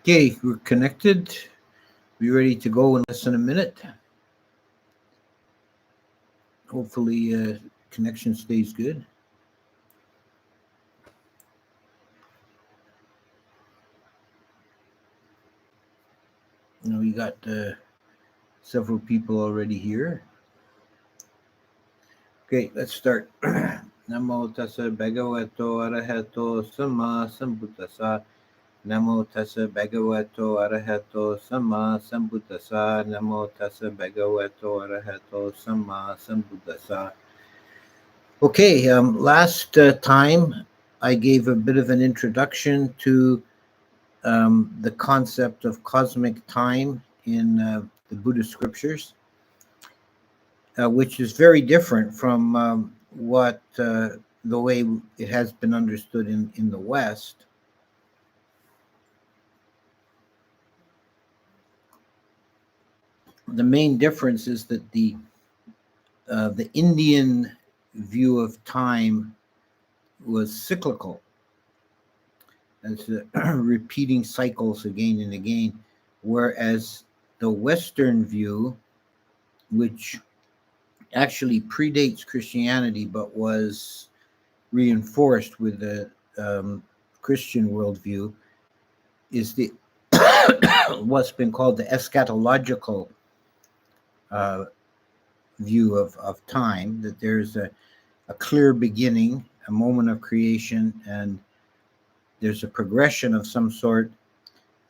Okay, we're connected. Be ready to go in less than a minute. Hopefully, connection stays good. We got several people already here. Okay, let's start. Namo tassa bhagavato arahato samma sambuddhassa. Namo tassa bhagavato arahato samma sambuddhassa. Namo tassa bhagavato arahato samma sambuddhassa. Okay, last time I gave a bit of an introduction to the concept of cosmic time in the Buddhist scriptures, which is very different from what the way it has been understood in the West. The main difference is that the Indian view of time was cyclical. It's repeating cycles again and again, whereas the Western view, which actually predates Christianity but was reinforced with the Christian worldview, is the what's been called the eschatological view of time, that there's a clear beginning, a moment of creation, and there's a progression of some sort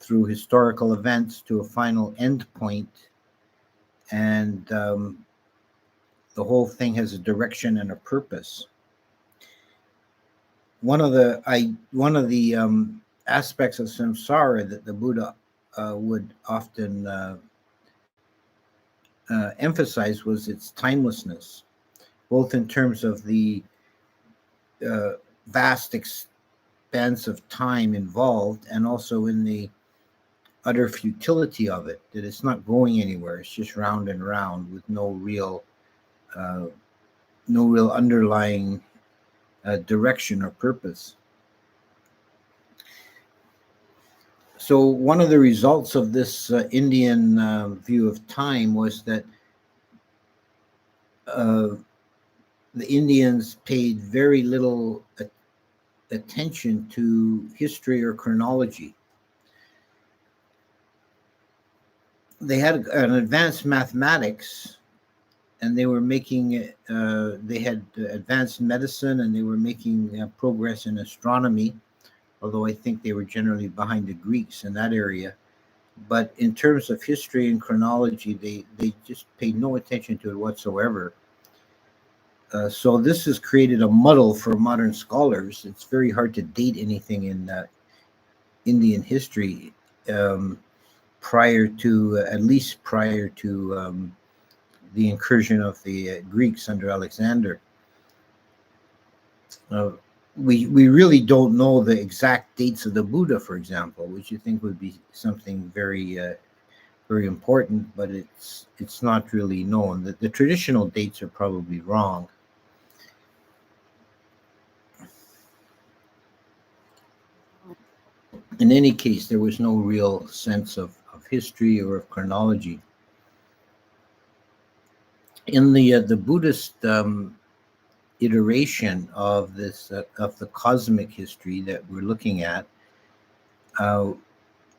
through historical events to a final end point, and the whole thing has a direction and a purpose. One of the aspects of samsara that the Buddha would often emphasize was its timelessness, both in terms of the vast expanse of time involved, and also in the utter futility of it, that it's not going anywhere. It's just round and round with no real underlying direction or purpose. So one of the results of this Indian view of time was that the Indians paid very little attention to history or chronology. They had an advanced mathematics, and they were making they had advanced medicine, and they were making progress in astronomy, although I think they were generally behind the Greeks in that area. But in terms of history and chronology, they just paid no attention to it whatsoever. So this has created a muddle for modern scholars. It's very hard to date anything in Indian history prior to the incursion of the Greeks under Alexander. We really don't know the exact dates of the Buddha, for example, which you think would be something very very important, but it's not really known. The traditional dates are probably wrong. In any case, there was no real sense of history or of chronology. In the Buddhist iteration of this of the cosmic history that we're looking at,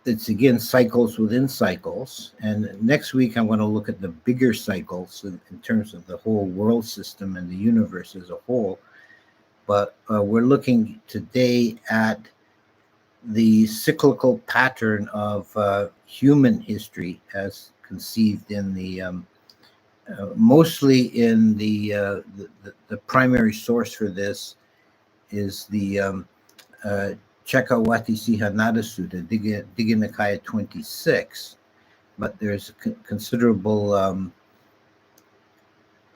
it's again cycles within cycles. And next week I'm going to look at the bigger cycles in terms of the whole world system and the universe as a whole. But we're looking today at the cyclical pattern of human history as conceived in the mostly in the primary source for this is the Chakravarti Sihanada Sutta, Digha Nikaya 26, but there's considerable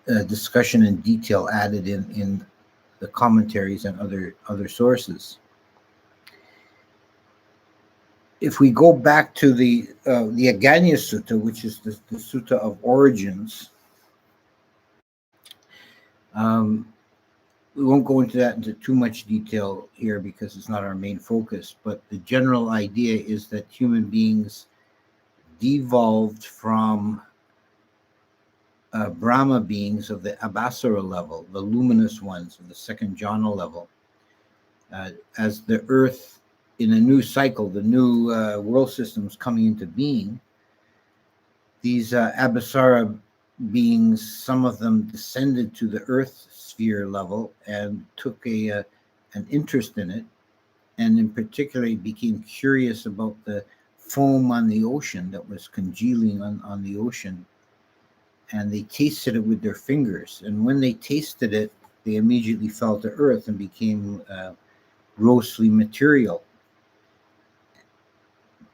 discussion and detail added in the commentaries and other sources. If we go back to the Aganya Sutta, which is the Sutta of Origins, we won't go into that into too much detail here because it's not our main focus, but the general idea is that human beings devolved from Brahma beings of the Abhasara level, the luminous ones of the second jhana level, as the earth in a new cycle, the new world systems coming into being. These Abhasara beings, some of them descended to the earth sphere level and took an interest in it, and in particular became curious about the foam on the ocean that was congealing on the ocean, and they tasted it with their fingers, and when they tasted it they immediately fell to earth and became grossly material.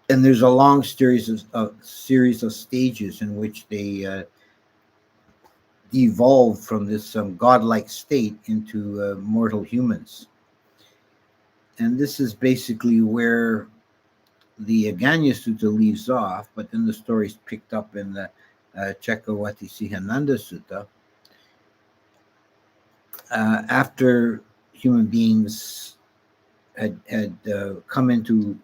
And there's a long series of stages in which they evolved from this godlike state into mortal humans. And this is basically where the Aganya Sutta leaves off, but then the story is picked up in the Chakravarti Sihananda Sutta. After human beings had come into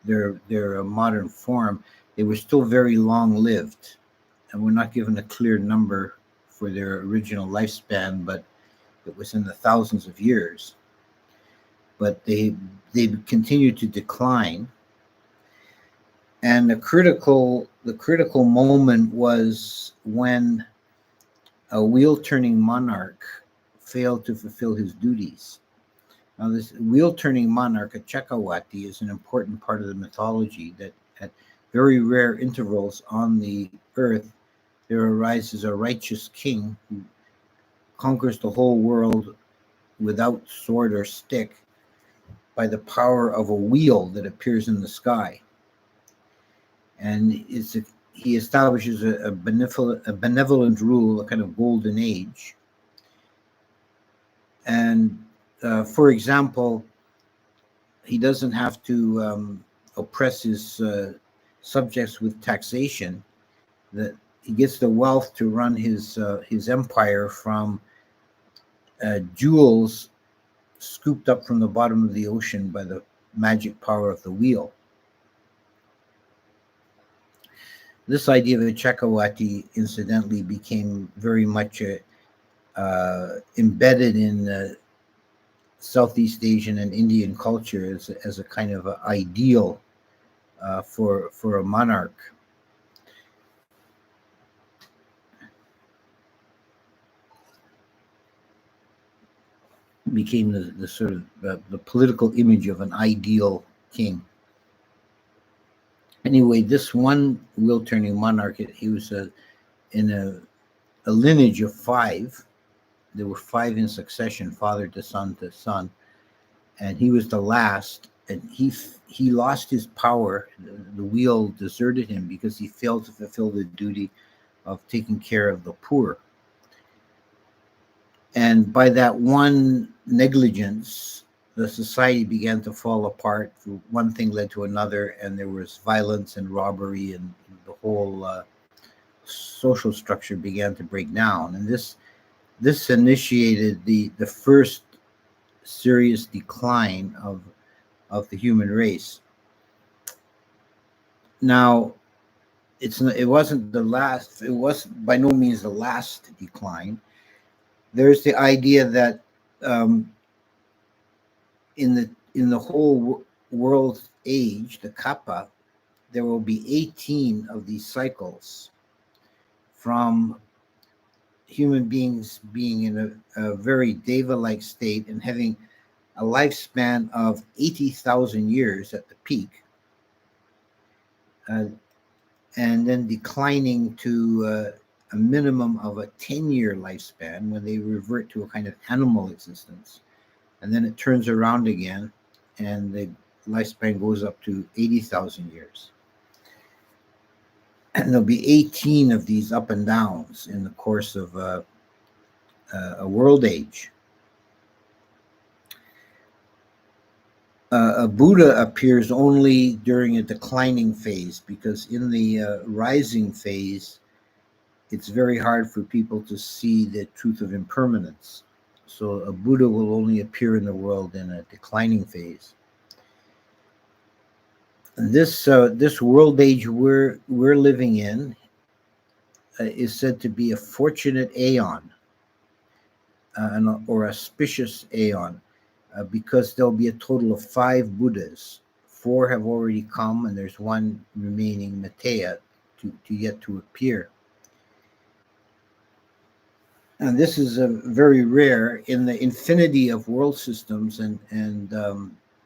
their modern form, they were still very long-lived, and we're not given a clear number for their original lifespan, but it was in the thousands of years. But they continued to decline, and the critical moment was when a wheel-turning monarch failed to fulfill his duties. Now, this wheel-turning monarch, a Chakravarti, is an important part of the mythology that at very rare intervals on the earth, there arises a righteous king who conquers the whole world without sword or stick by the power of a wheel that appears in the sky. And he establishes a benevolent rule, a kind of golden age. And for example, he doesn't have to oppress his subjects with taxation. That he gets the wealth to run his empire from jewels scooped up from the bottom of the ocean by the magic power of the wheel. This idea of a Chakravarti, incidentally, became very much embedded in Southeast Asian and Indian culture as a kind of a ideal for a monarch. Became the sort of the political image of an ideal king. Anyway, this one wheel-turning monarch, he was in a lineage of 5. There were 5 in succession, father to son, and he was the last. And he lost his power. The wheel deserted him because he failed to fulfill the duty of taking care of the poor. And by that one negligence, the society began to fall apart. One thing led to another, and there was violence and robbery, and the whole social structure began to break down. And this initiated the first serious decline of the human race. Now, it wasn't the last. It was by no means the last decline. There's the idea that in the whole world age, the kappa, there will be 18 of these cycles, from human beings being in a very deva-like state and having a lifespan of 80,000 years at the peak, and then declining to a minimum of a 10-year lifespan when they revert to a kind of animal existence. And then it turns around again, and the lifespan goes up to 80,000 years. And there'll be 18 of these up and downs in the course of a world age. A Buddha appears only during a declining phase, because in the rising phase, it's very hard for people to see the truth of impermanence. So a Buddha will only appear in the world in a declining phase. And this world age we're living in is said to be a fortunate aeon, or auspicious aeon, because there'll be a total of 5 Buddhas. 4 have already come, and there's one remaining, Maitreya, to yet to appear. And this is very rare in the infinity of world systems, and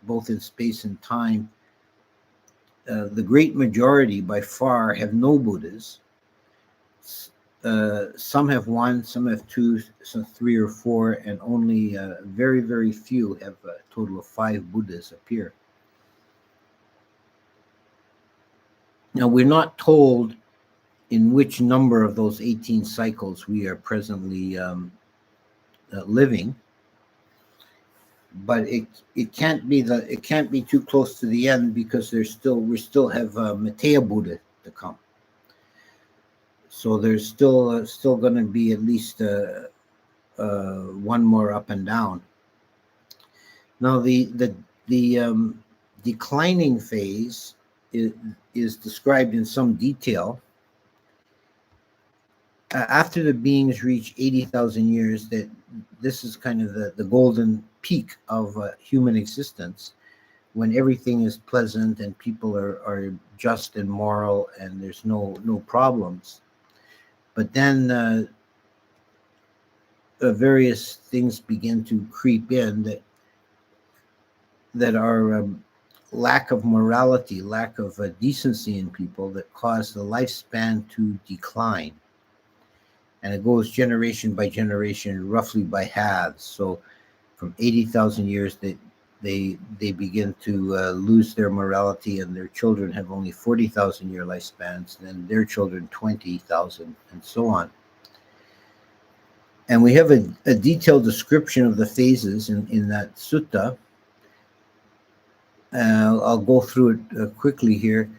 both in space and time. The great majority, by far, have no Buddhas. Some have 1, some have 2, some 3 or 4, and only very, very few have a total of 5 Buddhas appear. Now, we're not told in which number of those 18 cycles we are presently living, but it can't be too close to the end, because we still have Maitreya Buddha to come. So there's still going to be at least one more up and down. Now the declining phase is described in some detail. After the beings reach 80,000 years, that this is kind of the golden peak of human existence, when everything is pleasant and people are just and moral, and there's no problems. But then various things begin to creep in that are lack of morality, lack of decency in people, that cause the lifespan to decline. And it goes generation by generation, roughly by halves. So from 80,000 years, they begin to lose their morality, and their children have only 40,000 year lifespans, and then their children 20,000, and so on. And we have a detailed description of the phases in that sutta. I'll go through it quickly here.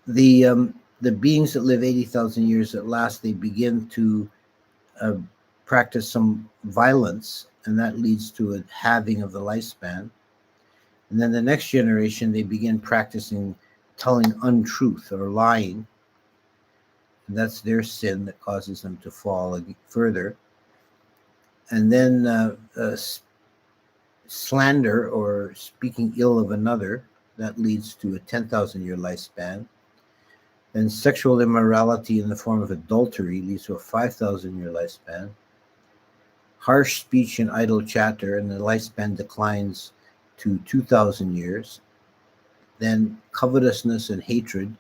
The beings that live 80,000 years, at last they begin to practice some violence, and that leads to a halving of the lifespan. And then the next generation, they begin practicing telling untruth or lying, and that's their sin that causes them to fall further. And then slander, or speaking ill of another, that leads to a 10,000 year lifespan. Then sexual immorality in the form of adultery leads to a 5,000 year lifespan. Harsh speech and idle chatter, and the lifespan declines to 2,000 years. Then covetousness and hatred,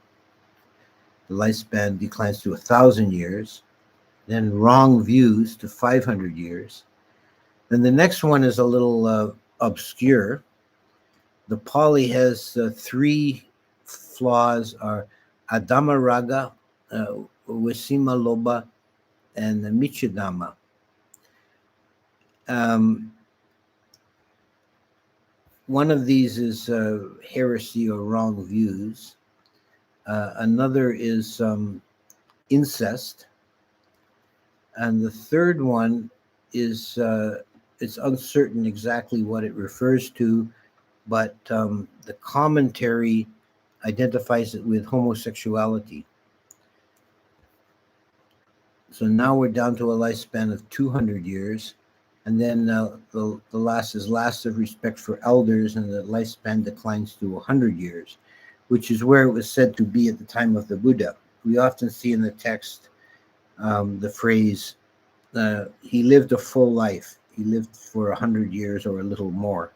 the lifespan declines to 1,000 years. Then wrong views to 500 years. Then the next one is a little obscure. The Pali has 3 flaws, are Adamaraga, Wisima Loba, and the Michidama. One of these is heresy or wrong views. Another is incest. And the third one is, it's uncertain exactly what it refers to, but the commentary identifies it with homosexuality. So now we're down to a lifespan of 200 years. And then the last is last of respect for elders, and the lifespan declines to 100 years, which is where it was said to be at the time of the Buddha. We often see in the text the phrase, he lived a full life. He lived for 100 years or a little more.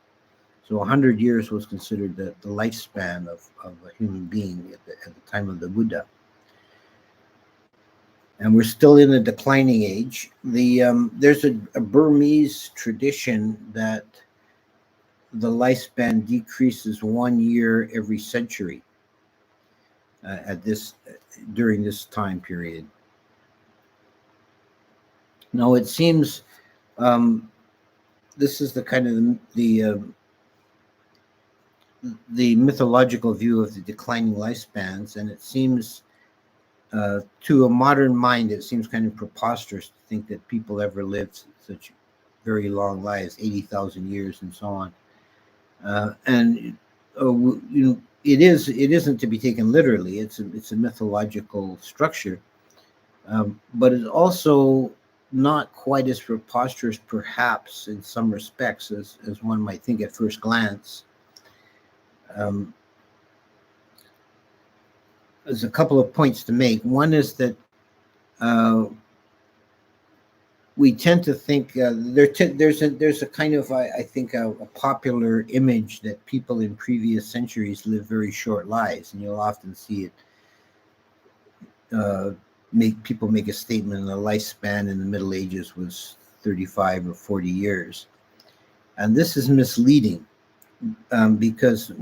So 100 years was considered the lifespan of a human being at the time of the Buddha. And we're still in a declining age. There's a Burmese tradition that the lifespan decreases 1 year every century during this time period. Now it seems this is the kind of the mythological view of the declining lifespans, and it seems to a modern mind, it seems kind of preposterous to think that people ever lived such very long lives, 80,000 years and so on. And it isn't to be taken literally. It's a mythological structure, but it's also not quite as preposterous, perhaps, in some respects, as one might think at first glance. Um, there's a couple of points to make. One is that we tend to think there's a kind of I think a popular image that people in previous centuries live very short lives, and you'll often see it make people make a statement the lifespan in the Middle Ages was 35 or 40 years, and this is misleading because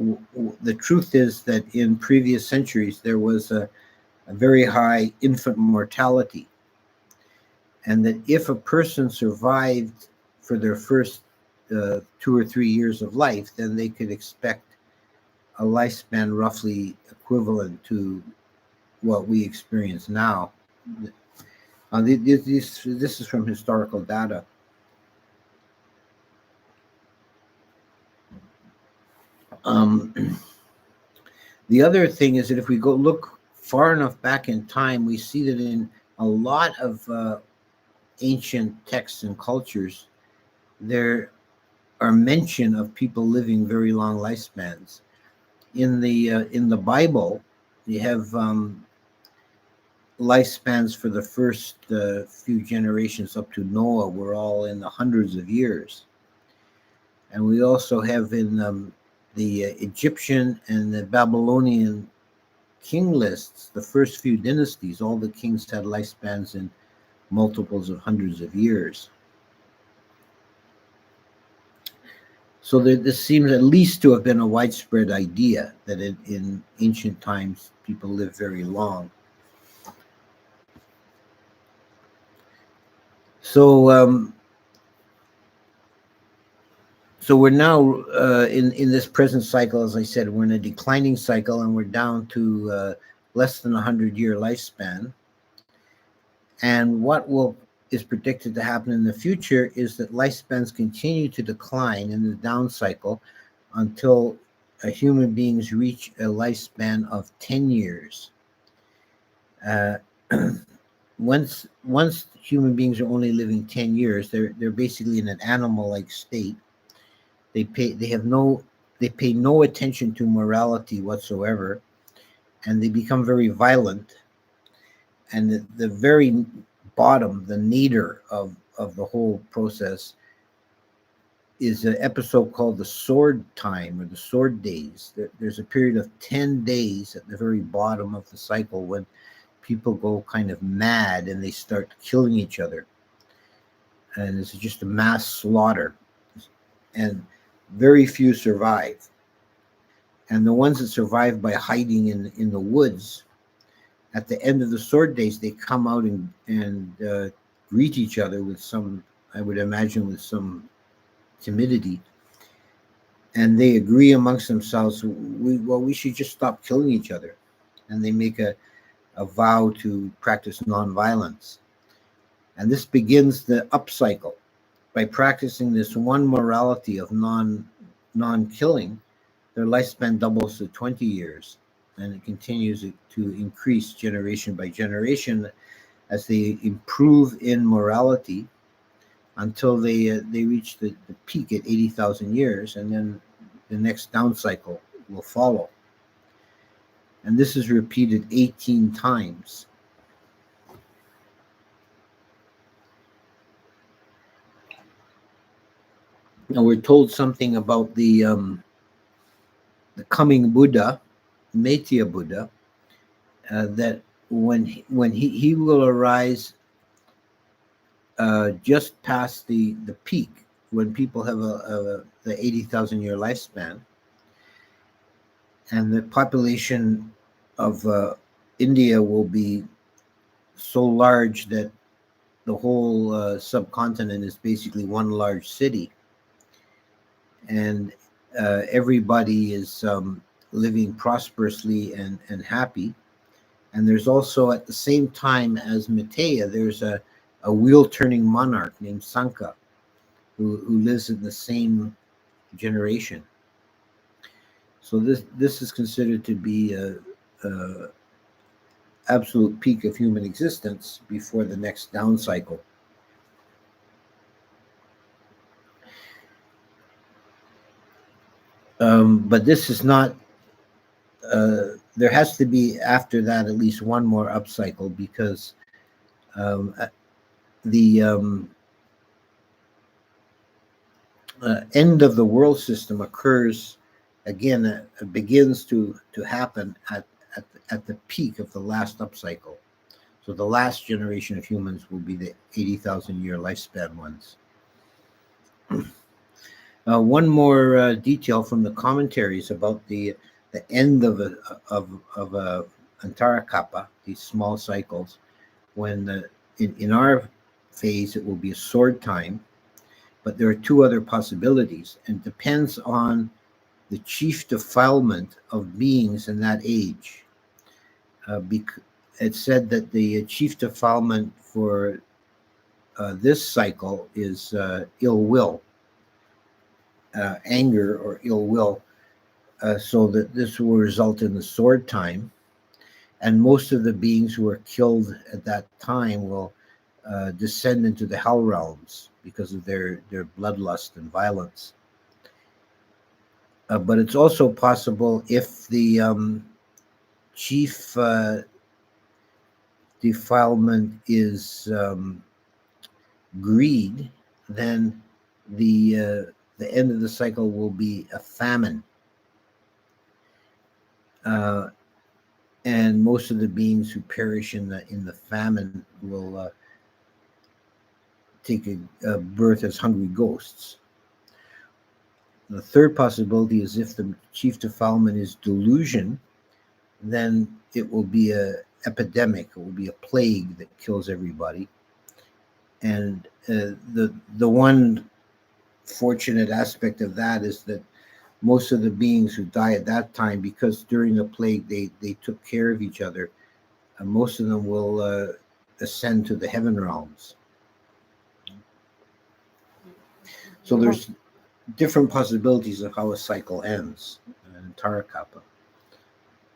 the truth is that in previous centuries there was a very high infant mortality, and that if a person survived for their first 2 or 3 years of life, then they could expect a lifespan roughly equivalent to what we experience now. This is from historical data. The other thing is that if we go look far enough back in time, we see that in a lot of ancient texts and cultures, there are mention of people living very long lifespans. In the Bible, you have lifespans for the first few generations up to Noah were all in the hundreds of years, and we also have in the Egyptian and the Babylonian king lists, the first few dynasties, all the kings had lifespans in multiples of hundreds of years. So this seems at least to have been a widespread idea that in ancient times people lived very long. So so we're now in this present cycle, as I said, we're in a declining cycle, and we're down to less than 100-year lifespan. And what is predicted to happen in the future is that lifespans continue to decline in the down cycle until human beings reach a lifespan of 10 years. Once human beings are only living 10 years, they're basically in an animal-like state. They pay no attention to morality whatsoever, and they become very violent. And the very bottom, the nadir of the whole process, is an episode called the sword time, or the sword days. There's a period of 10 days at the very bottom of the cycle when people go kind of mad and they start killing each other, and it's just a mass slaughter, and very few survive. And the ones that survive by hiding in the woods, at the end of the sword days, they come out and greet each other with some, I would imagine, with some timidity, and they agree amongst themselves, we should just stop killing each other, and they make a vow to practice nonviolence. And this begins the upcycle. By practicing this one morality of non-killing, their lifespan doubles to 20 years, and it continues to increase generation by generation as they improve in morality until they reach the peak at 80,000 years, and then the next down cycle will follow. And this is repeated 18 times. Now we're told something about the coming Buddha, Maitya Buddha, that when he will arise just past the peak, when people have the 80,000 year lifespan, and the population of India will be so large that the whole subcontinent is basically one large city, and everybody is living prosperously and happy. And there's also, at the same time as Maitya, there's a wheel-turning monarch named Sanka, who lives in the same generation. So this is considered to be a absolute peak of human existence before the next down cycle. But this is not. There has to be after that at least one more upcycle, because the end of the world system occurs again. Begins to happen at the peak of the last upcycle. So the last generation of humans will be the 80,000 year lifespan ones. One more detail from the commentaries about the end of a Antara Kappa, these small cycles. When in our phase it will be a sword time, but there are two other possibilities, and it depends on the chief defilement of beings in that age. It's said that the chief defilement for this cycle is ill will, anger or ill will, so that this will result in the sword time. And most of the beings who are killed at that time will descend into the hell realms because of their bloodlust and violence. But it's also possible, if the chief defilement is greed, then the end of the cycle will be a famine. And most of the beings who perish in the famine will take a birth as hungry ghosts. The third possibility is, if the chief defilement is delusion, then it will be a epidemic. It will be a plague that kills everybody. And the one fortunate aspect of that is that most of the beings who die at that time, because during the plague they took care of each other, most of them will ascend to the heaven realms. So there's different possibilities of how a cycle ends in Tara Kappa,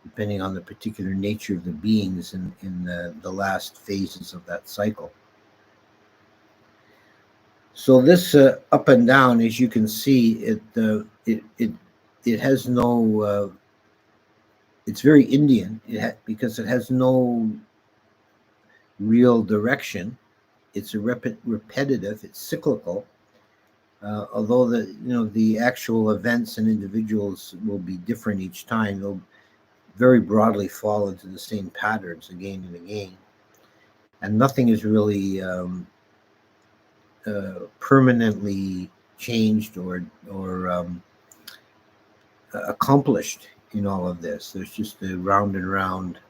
depending on the particular nature of the beings in the last phases of that cycle. So this up and down, as you can see, it has no. It's very Indian, because it has no real direction. It's a repetitive. It's cyclical. Although the actual events and individuals will be different each time, they'll very broadly fall into the same patterns again and again, and nothing is really permanently changed or accomplished in all of this. There's just a round and round,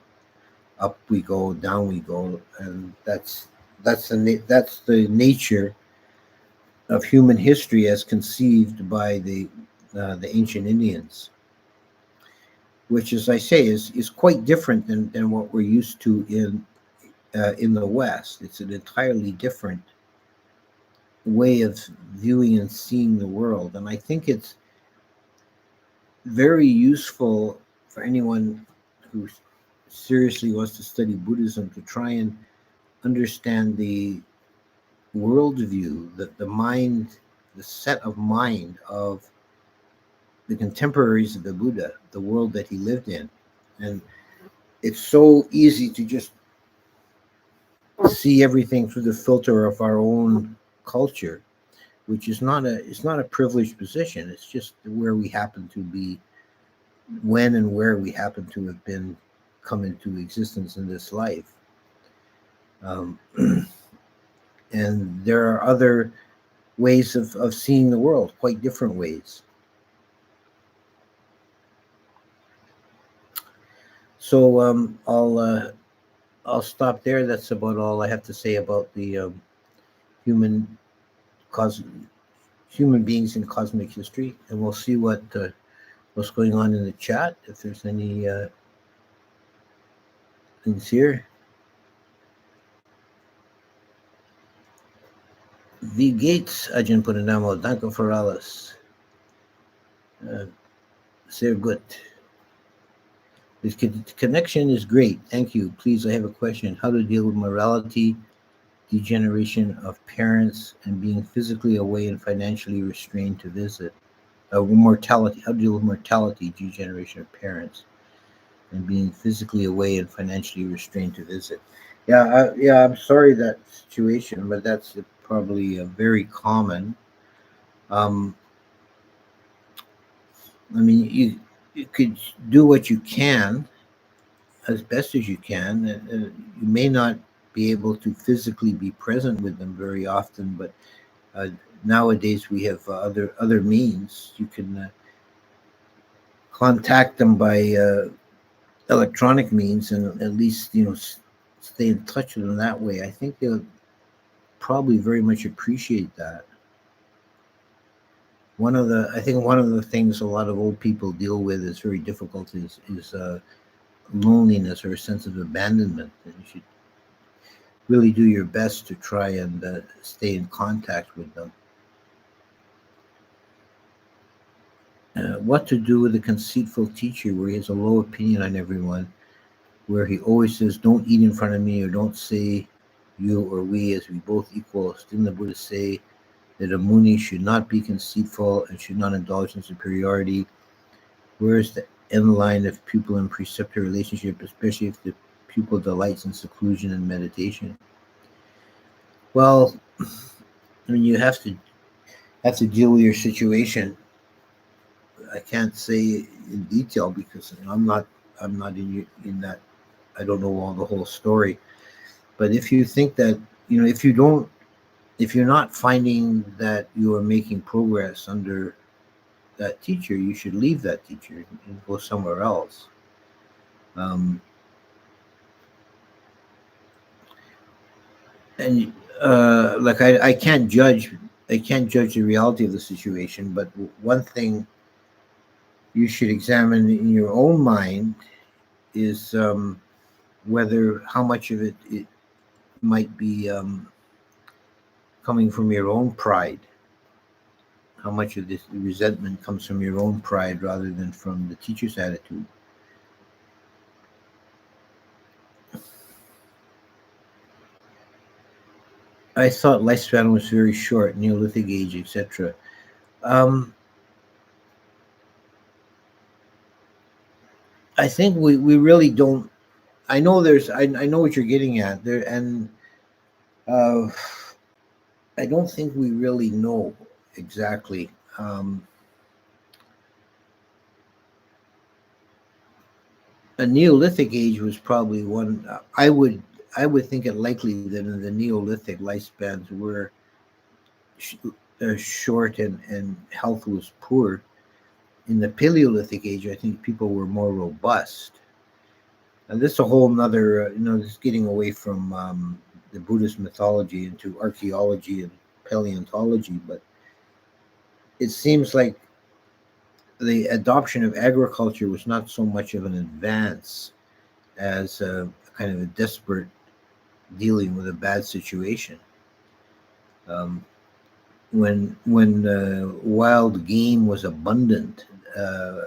up we go, down we go, and that's the nature of human history as conceived by the ancient Indians, which, as I say, is quite different than what we're used to in the West. It's an entirely different way of viewing and seeing the world, and I think it's very useful for anyone who seriously wants to study Buddhism to try and understand the worldview, the mind, the set of mind of the contemporaries of the Buddha, the world that he lived in. And it's so easy to just see everything through the filter of our own culture, which is it's not a privileged position. It's just where we happen to be, when and where we happen to have been come into existence in this life. And there are other ways of seeing the world, quite different ways. So I'll stop there. That's about all I have to say about the human beings in cosmic history, and we'll see what's going on in the chat, if there's any things here. V. Gates, Ajahn Purnamo, Danko Ferralis. Sehr gut. This connection is great. Thank you. Please, I have a question. How to deal with morality, degeneration of parents, and being physically away and financially restrained to visit? Mortality. How to deal with mortality, degeneration of parents, and being physically away and financially restrained to visit? Yeah, I'm sorry that situation, but that's probably very common. Um, I mean, you could do what you can as best as you can. You may not be able to physically be present with them very often, but uh, nowadays we have other means. You can contact them by electronic means, and at least stay in touch with them that way. I think they'll probably very much appreciate that. I think one of the things a lot of old people deal with is very difficult is loneliness or a sense of abandonment. And you should really do your best to try and stay in contact with them. What to do with a conceitful teacher where he has a low opinion on everyone, where he always says, "Don't eat in front of me," or "Don't say you or we, as we both equal." Didn't the Buddha say that a Muni should not be conceitful and should not indulge in superiority? Where is the end line of pupil and preceptor relationship, especially if the pupil delights in seclusion and meditation? Well, I mean, you have to deal with your situation. I can't say in detail because I'm not in that. I don't know all the whole story. But if you think that if you're not finding that you are making progress under that teacher, you should leave that teacher and go somewhere else. Um, and like I can't judge the reality of the situation, but one thing you should examine in your own mind is whether how much of it might be coming from your own pride. How much of this resentment comes from your own pride rather than from the teacher's attitude. I thought lifespan was very short, Neolithic age, etc. Um, I think we really don't. I know I know what you're getting at there, and uh, I don't think we really know exactly. A Neolithic age was probably one. I would think it likely that in the Neolithic lifespans were sh- short and health was poor. In the Paleolithic age, I think people were more robust. And this is a whole nother, this is getting away from the Buddhist mythology into archaeology and paleontology, but it seems like the adoption of agriculture was not so much of an advance as a kind of a desperate dealing with a bad situation. Um, when wild game was abundant, uh,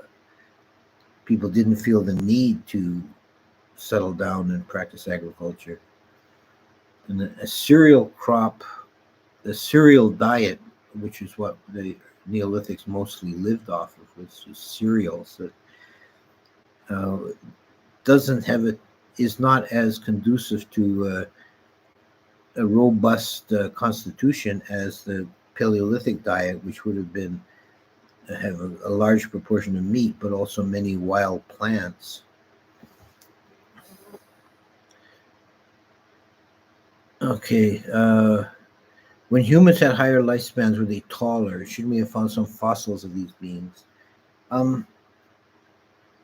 people didn't feel the need to settle down and practice agriculture. And a cereal crop, the cereal diet, which is what the Neolithics mostly lived off of, was just cereals. That doesn't have it is not as conducive to a robust constitution as the Paleolithic diet, which would have been have a large proportion of meat, but also many wild plants. Okay. When humans had higher lifespans, were they taller? Shouldn't we have found some fossils of these beings? Um,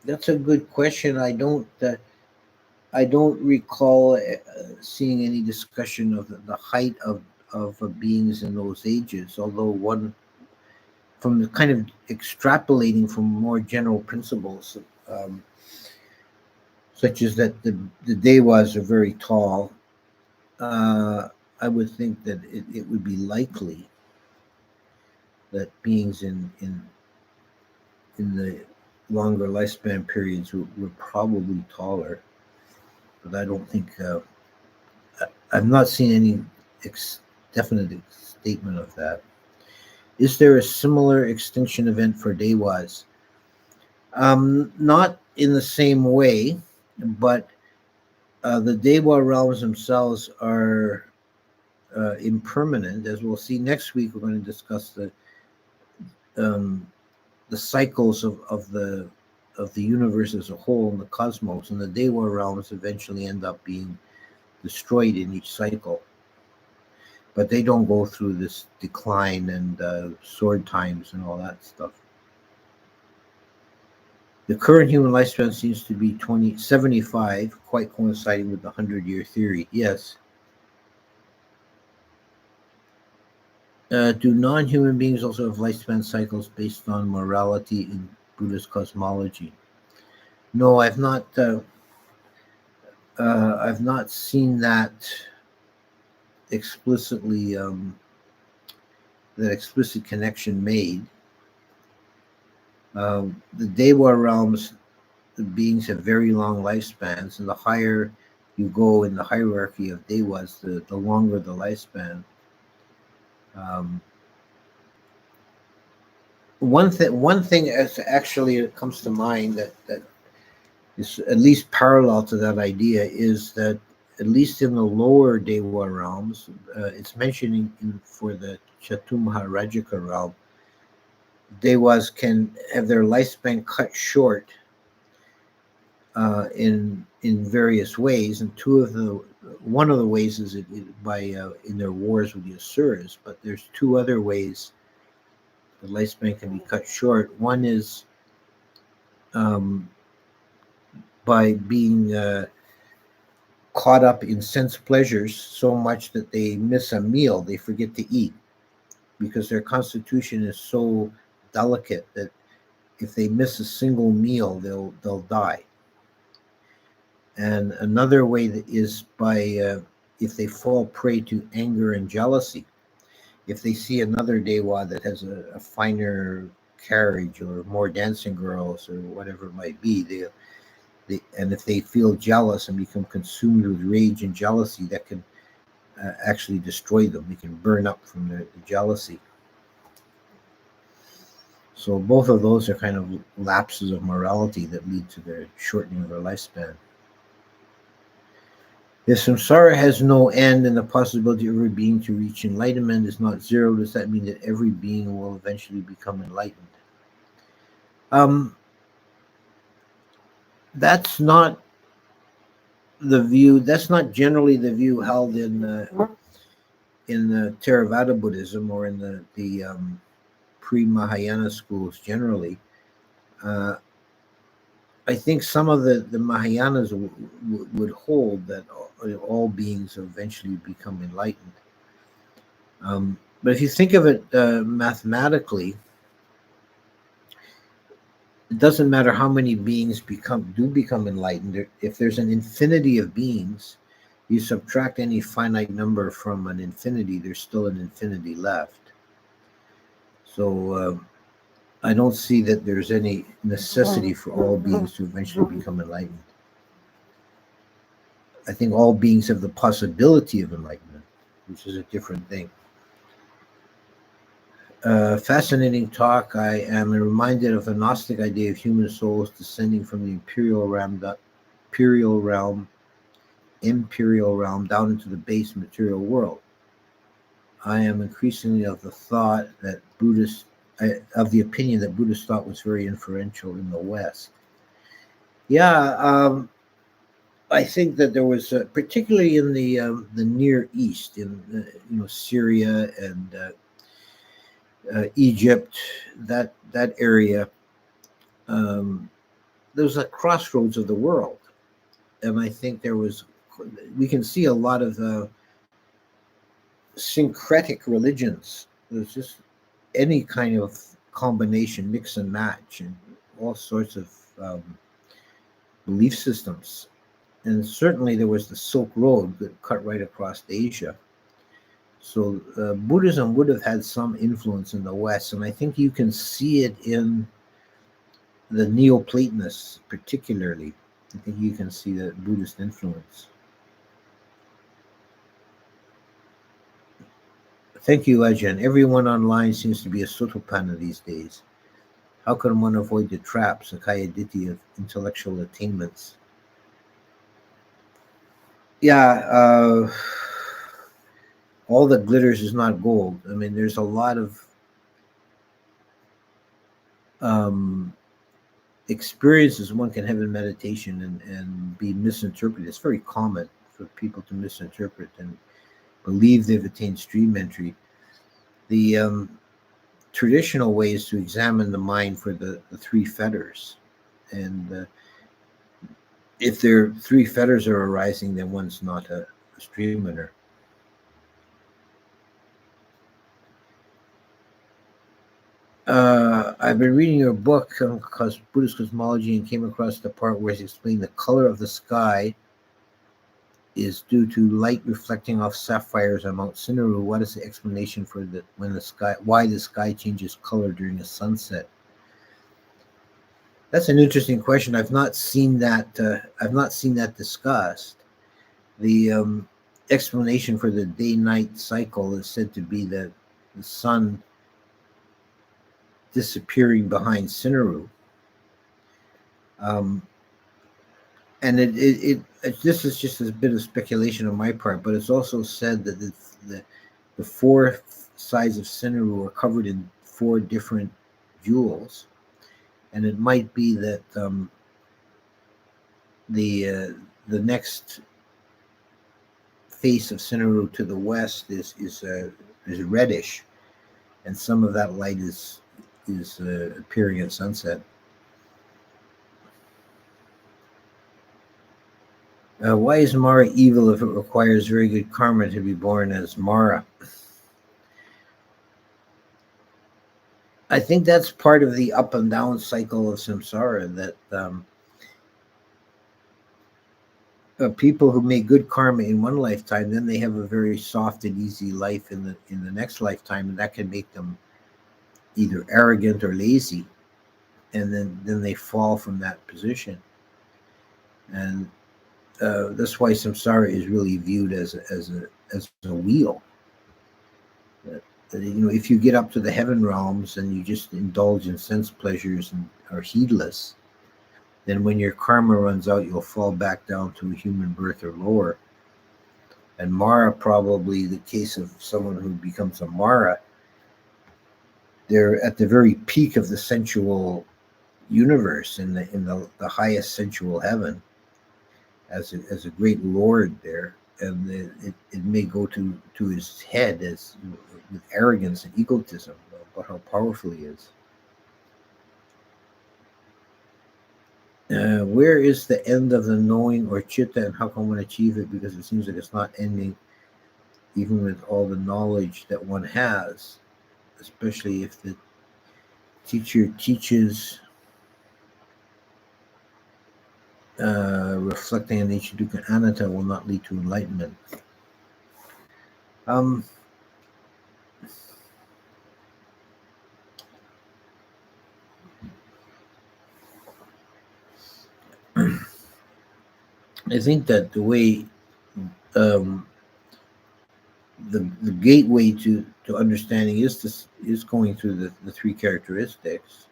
that's a good question. I don't recall seeing any discussion of the height of beings in those ages. Although one, from the kind of extrapolating from more general principles, um, such as that the Dewas are very tall. Uh, I would think that it would be likely that beings in the longer lifespan periods were probably taller, but I don't think I've not seen any definite statement of that. Is there a similar extinction event for Dewas? Not in the same way, but the Dewa realms themselves are impermanent. As we'll see next week, we're going to discuss um, the cycles of the universe as a whole and the cosmos, and the Dewa realms eventually end up being destroyed in each cycle. But they don't go through this decline and sword times and all that stuff. The current human lifespan seems to be 75, quite coinciding with the 100-year theory. Yes. Do non-human beings also have lifespan cycles based on morality in Buddhist cosmology? No, I've not. I've not seen that explicitly. That explicit connection made. The Dewa realms, the beings have very long lifespans, and the higher you go in the hierarchy of Dewas, the longer the lifespan. One thing actually comes to mind that is at least parallel to that idea is that at least in the lower Dewa realms, it's mentioning for the Chatumha Rajika realm, Dewas can have their lifespan cut short in various ways, and one of the ways is by in their wars with the Asuras, but there's two other ways the lifespan can be cut short. One is by being caught up in sense pleasures so much that they miss a meal, they forget to eat, because their constitution is so delicate that if they miss a single meal, they'll die. And another way that is by if they fall prey to anger and jealousy. If they see another Dewa that has a finer carriage or more dancing girls or whatever it might be, and if they feel jealous and become consumed with rage and jealousy, that can actually destroy them. They can burn up from the jealousy. So both of those are kind of lapses of morality that lead to the shortening of their lifespan. If samsara has no end and the possibility of every being to reach enlightenment is not zero, does that mean that every being will eventually become enlightened? That's not the view. That's not generally the view held in the Theravada Buddhism or in the pre-Mahayana schools generally. I think some of the Mahayanas would hold that all beings eventually become enlightened. But if you think of it mathematically, it doesn't matter how many beings become enlightened. If there's an infinity of beings, you subtract any finite number from an infinity, there's still an infinity left. So I don't see that there's any necessity for all beings to eventually become enlightened. I think all beings have the possibility of enlightenment, which is a different thing. Fascinating talk. I am reminded of the Gnostic idea of human souls descending from the imperial realm down into the base material world. I am increasingly of the opinion that Buddhist thought was very influential in the West. Yeah, I think that there was, particularly in the Near East, in Syria and Egypt, that area, there was a crossroads of the world, and I think we can see a lot of syncretic religions. There's just any kind of combination, mix and match, and all sorts of belief systems. And certainly there was the Silk Road that cut right across Asia. So Buddhism would have had some influence in the West, and I think you can see it in the Neoplatonists, particularly. I think you can see that Buddhist influence. Thank you, Ajahn. Everyone online seems to be a Sotapanna these days. How can one avoid the traps, Sakaya Ditti, of intellectual attainments? Yeah, all that glitters is not gold. I mean, there's a lot of um, experiences one can have in meditation and be misinterpreted. It's very common for people to misinterpret and believe they've attained stream entry. The traditional way is to examine the mind for the three fetters. And if there three fetters are arising, then one's not a stream winner. I've been reading your book, Buddhist Cosmology, and came across the part where it's explained the color of the sky is due to light reflecting off sapphires on Mount Sindaru. What is the explanation for why the sky changes color during a sunset? That's an interesting question. I've not seen that. I've not seen that discussed. The explanation for the day-night cycle is said to be that the sun disappearing behind Sindaru. And this is just a bit of speculation on my part, but it's also said that the four sides of Sindaru are covered in four different jewels, and it might be that the next face of Sindaru to the west is reddish, and some of that light is appearing at sunset. Why is Mara evil if it requires very good karma to be born as Mara? I think that's part of the up and down cycle of samsara, that people who make good karma in one lifetime, then they have a very soft and easy life in the next lifetime, and that can make them either arrogant or lazy, and then they fall from that position. And that's why samsara is really viewed as a wheel. If you get up to the heaven realms and you just indulge in sense pleasures and are heedless, then when your karma runs out, you'll fall back down to a human birth or lower. And Mara, probably the case of someone who becomes a Mara, they're at the very peak of the sensual universe, in the highest sensual heaven, as a great lord there, and it may go to his head as with arrogance and egotism about how powerful he is. Where is the end of the knowing or chitta, and how can one achieve it? Because it seems like it's not ending, even with all the knowledge that one has, especially if the teacher teaches reflecting on each dukkha anatta will not lead to enlightenment. I think that the way the gateway to understanding is going through the three characteristics.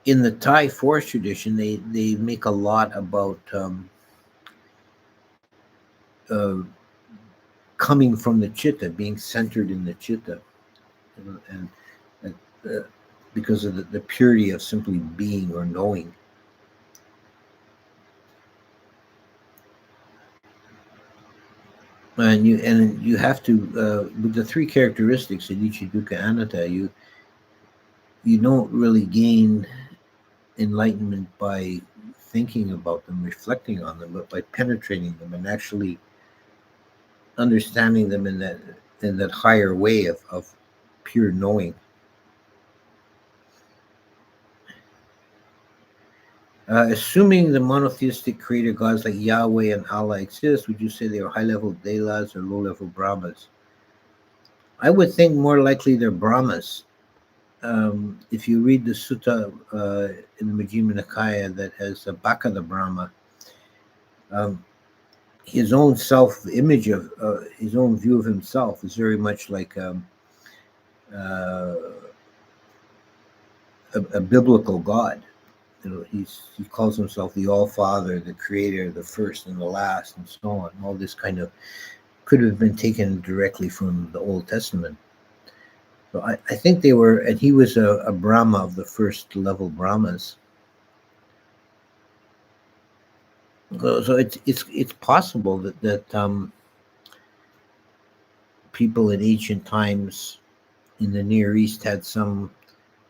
In the Thai forest tradition, they make a lot about coming from the chitta, being centered in the chitta, and because of the purity of simply being or knowing. And you have to with the three characteristics in each dukkha anatta, you don't really gain enlightenment by thinking about them, reflecting on them, but by penetrating them and actually understanding them in that higher way of pure knowing. Assuming the monotheistic creator gods like Yahweh and Allah exist, would you say they are high-level Devas or low-level Brahmas? I would think more likely they're Brahmas. If you read the sutta in the Majjhima Nikaya that has Baka the Brahma, um, his own self-image of his own view of himself is very much like uh, a biblical god. He calls himself the All Father, the Creator, the First and the Last, and so on. All this kind of could have been taken directly from the Old Testament. So I think they were, and he was a Brahma of the first level Brahmas. So it's possible that people in ancient times in the Near East had some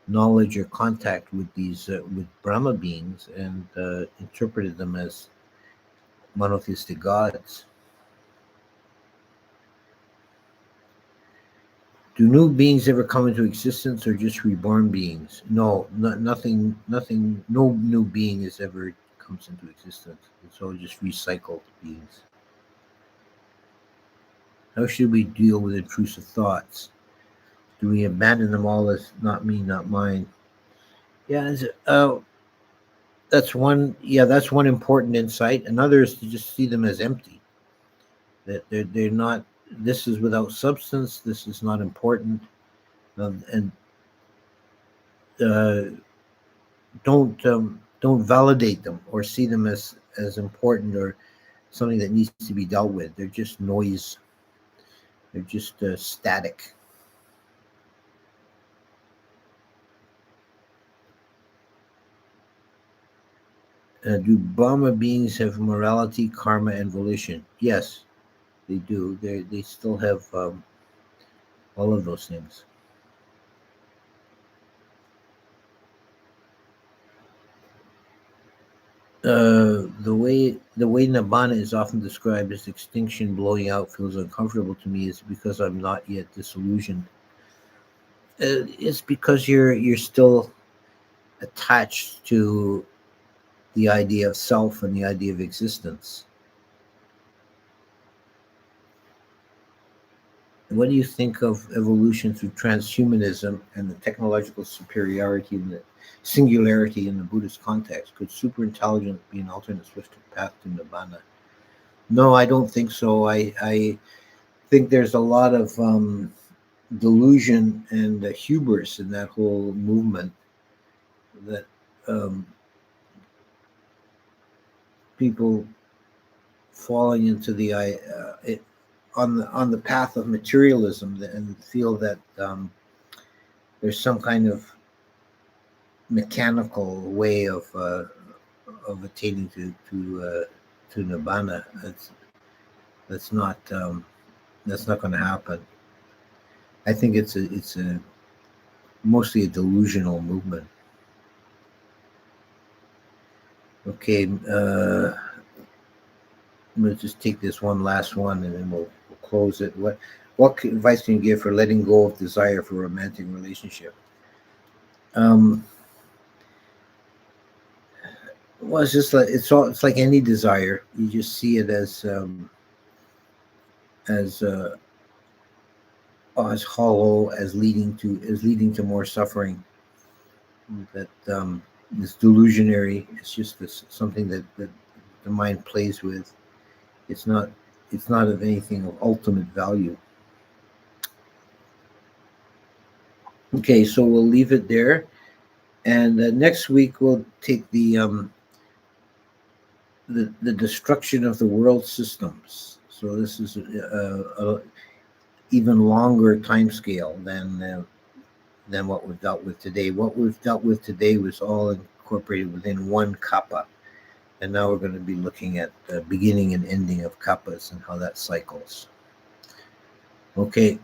knowledge or contact with these with Brahma beings and interpreted them as monotheistic gods. Do new beings ever come into existence or just reborn beings? No, nothing. No new being is ever comes into existence. It's all just recycled beings. How should we deal with intrusive thoughts? Do we abandon them all as not me, not mine? Yeah, that's one. Yeah, that's one important insight. Another is to just see them as empty. That they're not. This is without substance. This is not important, and uh, don't validate them or see them as important or something that needs to be dealt with. They're just noise. They're just static. Do Brahma beings have morality, karma, and volition? Yes, they do. They still have all of those things. The way Nibbana is often described as extinction, blowing out, feels uncomfortable to me is because I'm not yet disillusioned. It's because you're still attached to the idea of self and the idea of existence. What do you think of evolution through transhumanism and the technological superiority and the singularity in the Buddhist context? Could superintelligence be an alternate swifter path to Nibbana? No, I don't think so. I think there's a lot of delusion and hubris in that whole movement that um, people falling into on the path of materialism and feel that there's some kind of mechanical way of attaining to nibbana. That's not that's not going to happen. I think it's a mostly a delusional movement. Okay, I'm going to just take this one last one and then we'll close it. What advice can you give for letting go of desire for a romantic relationship? Well, it's just like it's like any desire. You just see it as as hollow, as leading to more suffering. That is delusionary. It's just something that the mind plays with. It's not of anything of ultimate value. Okay, so we'll leave it there, and next week we'll take the destruction of the world systems. So this is a even longer time scale than what we've dealt with today. What we've dealt with today was all incorporated within one kappa, and now we're going to be looking at the beginning and ending of kappas and how that cycles. Okay.